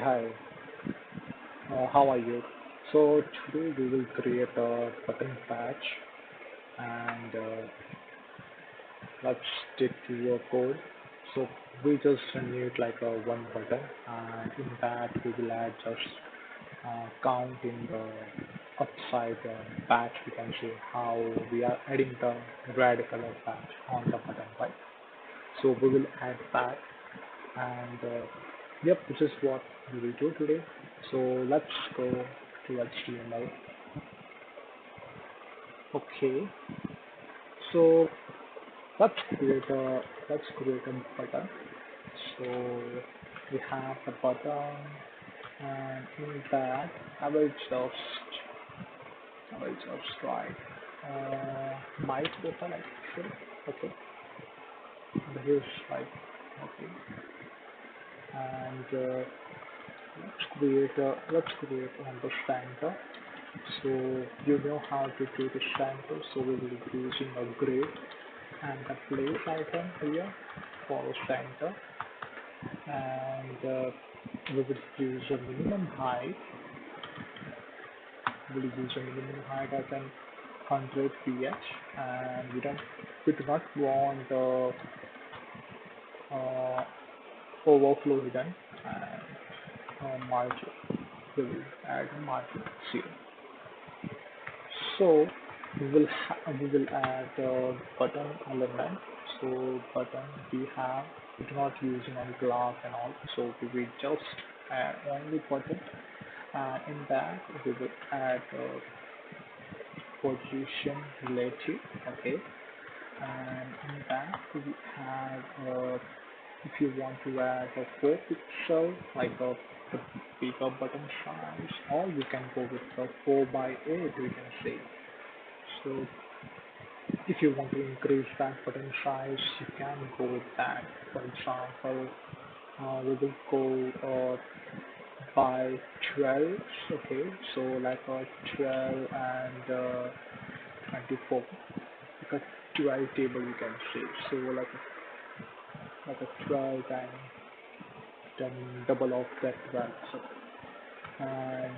Hi, how are you? So today we will create a button patch and let's stick to your code. So we just need like a one button and in that we will add just count in the upside patch. We can see how we are adding the red color patch on the button, right? So we will add that and yep, this is what we will do today. So let's go to HTML. Okay, so let's create a button. So we have the button, and in that I will just write my button actually. Okay, this is like okay, and let's create on the center. So you know how to do the center. So we will be using a grid and the place icon here for center, and we will use a minimum height. We will use a minimum height as an 100 ph, and we do not want the uh, overflow hidden, and margin. We will add margin 0. So we will add button element. So button we do not using any class and all. So we will just add only button. In that we will add position relative. Okay. And in that we have if you want to add a 4 pixel like the bigger button size, or you can go with the 4 by 8 we can say. So if you want to increase that button size, you can go with that. For example, we will go by 12. Okay, so like a 12 and 24, like a 12 table you can say. So like a 12 and then double of that 12. So, and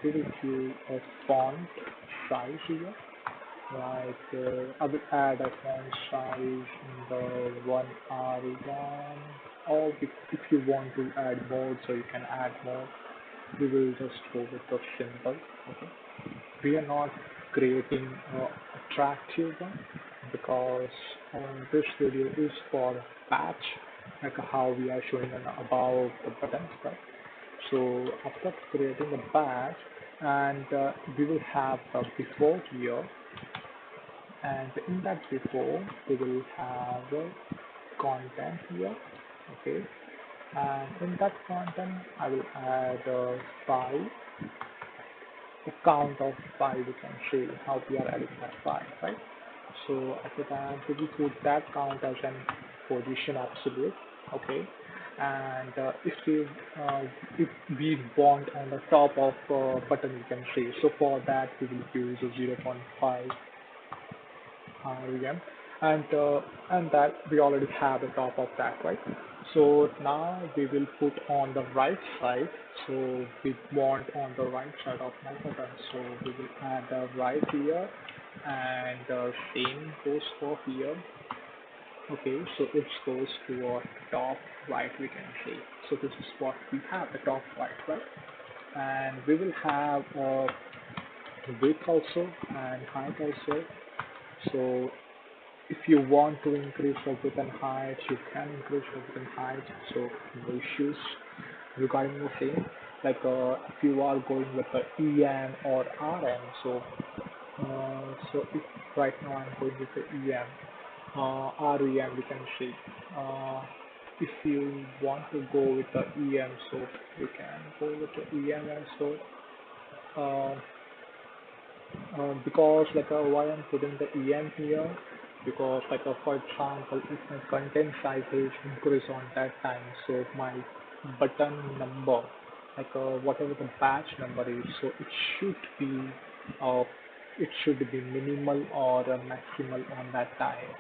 we will do a font size here. I will add a font size in the 1R1, or if you want to add more, so you can add more. We will just go with the simple. Okay, we are not creating attractive one because this video is for patch, like how we are showing about the buttons, right? So after creating a batch, and we will have the before here, and in that before we will have content here. Okay, and in that content I will add 5, a count of 5. We can say how we are adding that 5, right? So after that we will put that count as an position absolute. Okay, and uh, if we want on the top of button we can say, so for that we will use a 0.5 rem, and that we already have the top of that, right? So now we will put on the right side. So we want on the right side of my button, so we will add the right here, and same goes for here. Okay, so it goes to our top right we can say. So this is what we have, the top right, and we will have width also and height also. So if you want to increase the width and height, you can increase the width and height. So no issues regarding the same. Like if you are going with the EM or RM, so if right now I'm going with the EM, REM we can say. Uh, if you want to go with the EM, so you can go with the EM also. Uh, because like why I'm putting the EM here, because like for example if my content size is increased on that time, so my button number, like whatever the batch number is, so uh, it should be minimal or maximal on that time.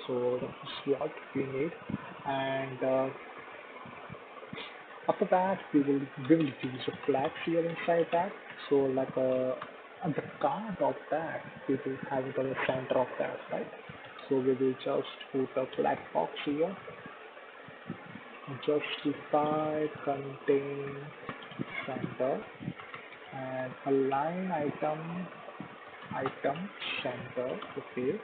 So that is what we need. And After that, we will use a flex here inside that. So like at the count of that, we will have it on the center of that, right? So we will just put a flag box here, justify contain center, and align item center. Okay.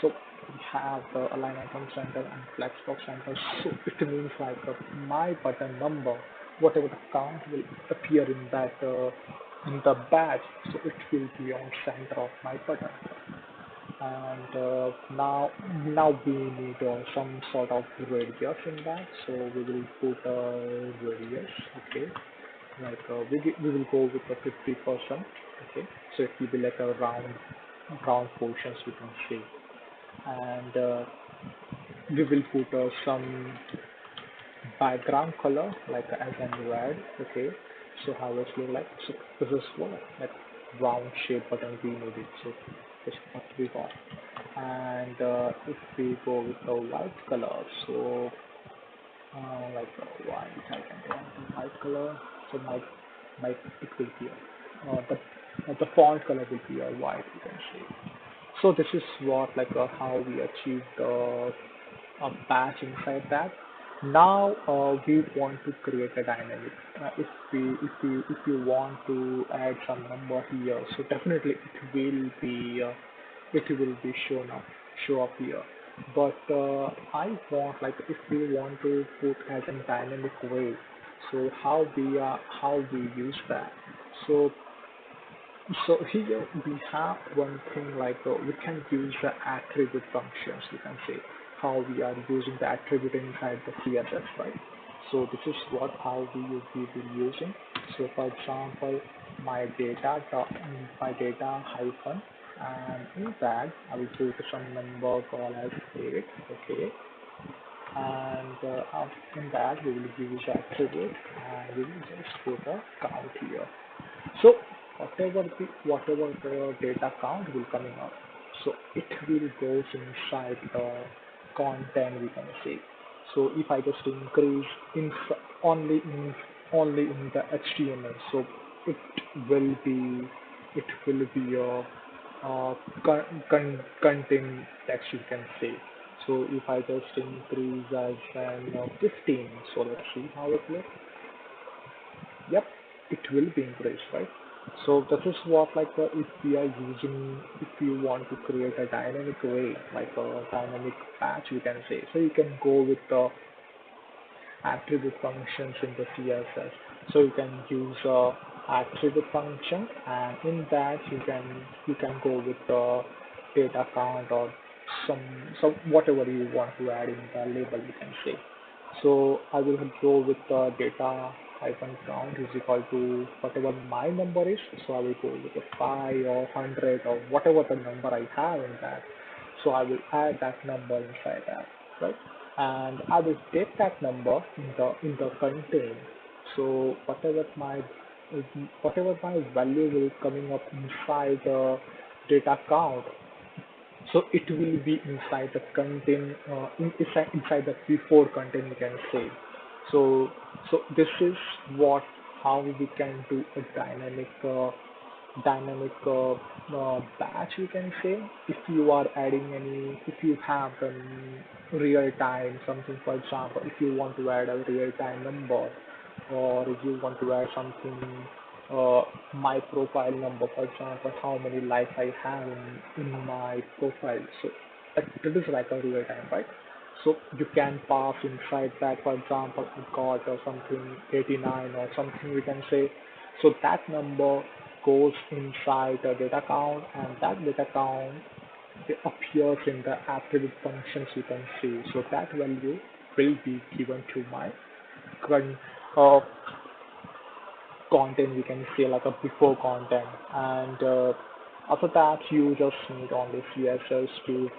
So we have the align item center and flex box center. So it means like my button number, whatever the count will appear in the badge, so it will be on center of my button. And now we need some sort of radius in that, so we will put a radius. Okay, like we will go with the 50%. Okay, so it will be like a round portions we can see. And we will put some background color like as in red. Okay, so how it's look like. So this is what like round shape button we needed. So this is what we got. And if we go with the white color, so like white, I can go into white color. So my it will be the font color will be a white. You can see. So this is what like how we achieved a batch inside that. Now we want to create a dynamic. If you want to add some number here, so definitely it will be show up here. But I want like if we want to put as a dynamic way, so how we use that. So so here we have one thing like we can use the attribute functions. We can say how we are using the attribute inside the CSS, right? So this is what how we will be using. So for example, my data hyphen, and in that I will put some number called as 8. Okay, and in that we will use attribute and we will just put a count here. So whatever the data count will coming up, so it will goes inside the content we can say. So if I just increase in only in only in the HTML, so it will be it will be a contain text you can say. So if I just increase as an 15, so let's see how it looks. Yep, it will be increased, right? So this is what like if we are using, if you want to create a dynamic way, like a dynamic patch, you can say. So you can go with the attribute functions in the CSS. So you can use attribute function, and in that you can go with the data count or some whatever you want to add in the label, you can say. So I will go with the data hyphen count is equal to whatever my number is. So I will go with a 5 or 100 or whatever the number I have in that. So I will add that number inside that, right? And I will take that number in the contain. So whatever my value will coming up inside the data count, so it will be inside the content inside the before content you can say. So so this is what how we can do a dynamic batch you can say. If you are adding any, if you have real time something, for example if you want to add a real time number, or if you want to add something, uh, my profile number, for example, how many likes I have in my profile. So that is like a real time, right? So you can pass inside that, for example, I got or something 89 or something we can say. So that number goes inside the data count, and that data count it appears in the attribute functions you can see. So that value will be given to my con- uh, content we can say like a before content. And after that you just need only CSS to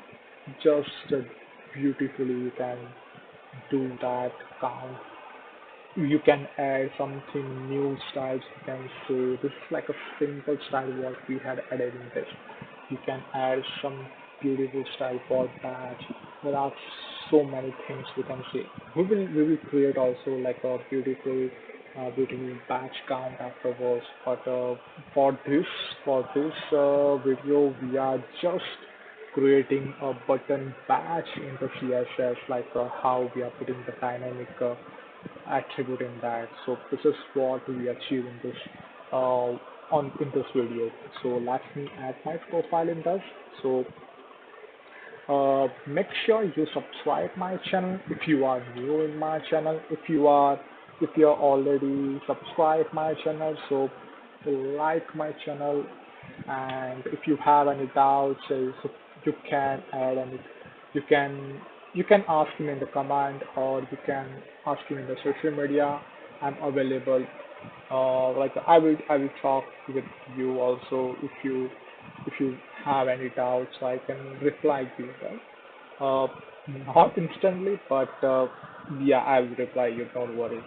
just beautifully you can do that count. You can add something new styles you can say. This is like a simple style what we had added in this. You can add some beautiful style for that. there are so many things we can say. We will create also like a beautiful batch count afterwards. But for this video, we are just creating a button batch in the CSS, like how we are putting the dynamic attribute in that. So this is what we achieve in this on in this video. So let me add my profile in this. So make sure you subscribe my channel if you are new in my channel. If you are already subscribed my channel, so like my channel. And if you have any doubts, so you can add any, you can you can ask me in the comment, or you can ask me in the social media. I'm available. Like I will talk with you also if you have any doubts. I can reply to you, right? Uh, Not instantly, but yeah, I will reply you. Don't worry.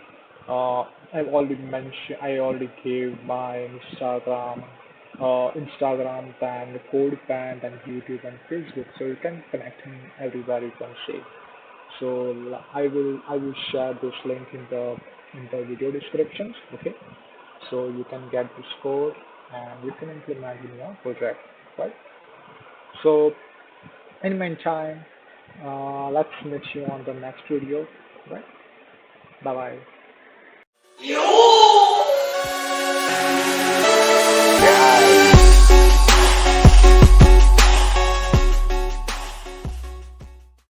I already gave my Instagram, then code band, and YouTube and Facebook, so you can connect me everywhere you can say. So I will share this link in the video descriptions. Okay, so you can get this code and you can implement in your project, right? So in meantime, let's meet you on the next video, right? Bye bye.